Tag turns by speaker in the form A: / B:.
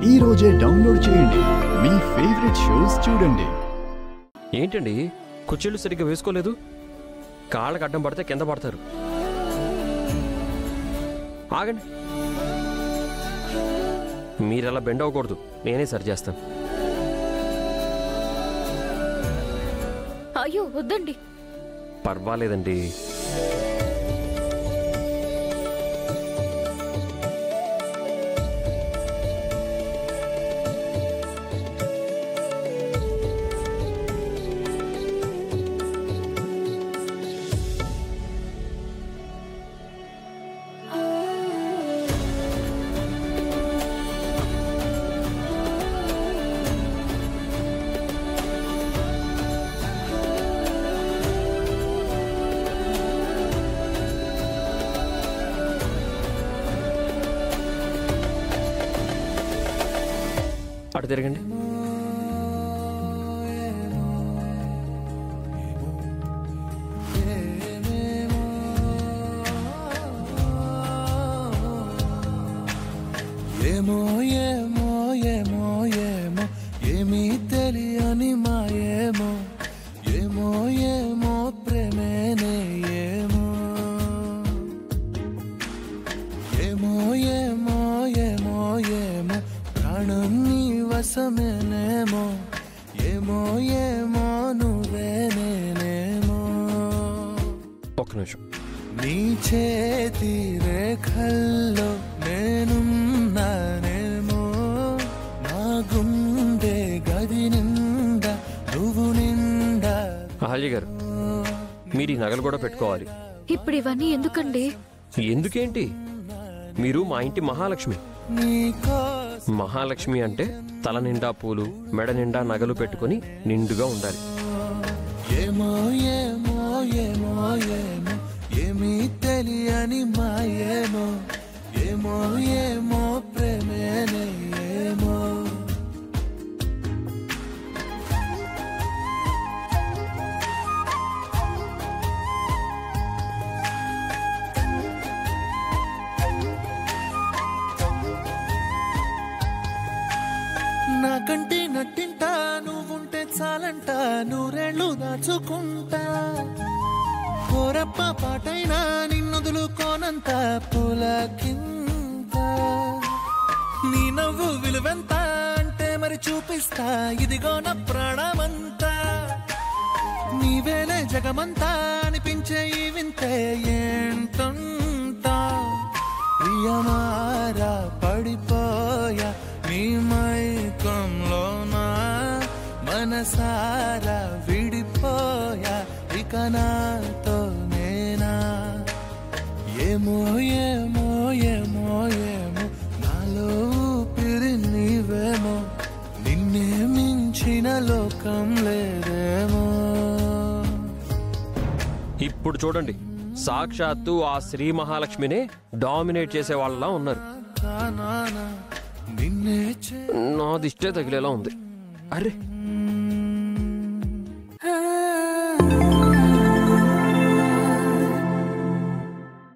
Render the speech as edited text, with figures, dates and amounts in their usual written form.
A: ఈ రోజే డౌన్లోడ్ చేయండి. మీ ఫేవరెట్ షోస్ చూడండి.
B: ఏంటండి కుర్చీలు సరిగ్గా వేసుకోలేదు? కాళ్ళకి అడ్డం పడితే కింద పడతారు. ఆగండి, మీరలా బెండ్ అవ్వకూడదు. నేనే సరి చేస్తాను.
C: అయ్యో వద్దండి.
B: పర్వాలేదండి. అటు తిరగండి.
D: ఏమో ఏమో ఏమో ఏమో ఏమీ తెలియని మాయేమో, ఏమో ఏమో ప్రేమేనే ఏమో, ఏమో ఏమో ఏమో ఏమో ప్రాణం నీ వశమేనేమో, ఏమో ఏమో నువ్వే నేనేమో.
B: ఒక్క నిమిషం.
D: నీ చేతి రేఖల్లో నేనున్నానేమో, నా గుండె గది నిండా నువ్వు నిండా.
B: అహల్య గారు, మీరు ఈ నగలు కూడా పెట్టుకోవాలి.
C: ఇప్పుడు ఇవన్నీ ఎందుకండి?
B: ఎందుకేంటి, మీరు మా ఇంటి మహాలక్ష్మి.
D: నీకో
B: మహాలక్ష్మి అంటే తల నిండా పూలు, మెడ నిండా నగలు పెట్టుకుని నిండుగా ఉండాలి.
D: ఏమో ఏమో ఏమో ఏమో ఏమీ తెలియని మాయేమో, ఏమో ఏమో ప్రేమేనే ఏమో. నా కంటి నట్టింటా నువ్వుంటే చాలంట, నూరేళ్ళు దాచుకుంటా. కోరప్ప పాటైనా నిన్నొదులుకోనంత పులకింత. నీ నవ్వు విలువెంత అంటే మరి చూపిస్తా, ఇదిగో నా ప్రాణమంతా. నీవేలే జగమంతా అనిపించే ఈ వింతే ఏంటంతా. ప్రియమారా పడిపోయా నీ మైకంలోనా, మనసారా విడిపోయా ఇక నాతో నేనా. ఏమో ఏమో ఏమో ఏమో నాలో ఊపిరి నీవేమో, నిన్నే మించిన లోకం లేదేమో.
B: ఇప్పుడు చూడండి, సాక్షాత్తు ఆ శ్రీ మహాలక్ష్మినే డామినేట్ చేసే వాళ్ళలా ఉన్నారు.
D: నిన్నే
B: నాదిష్టే తగిలేలా ఉంది. అరే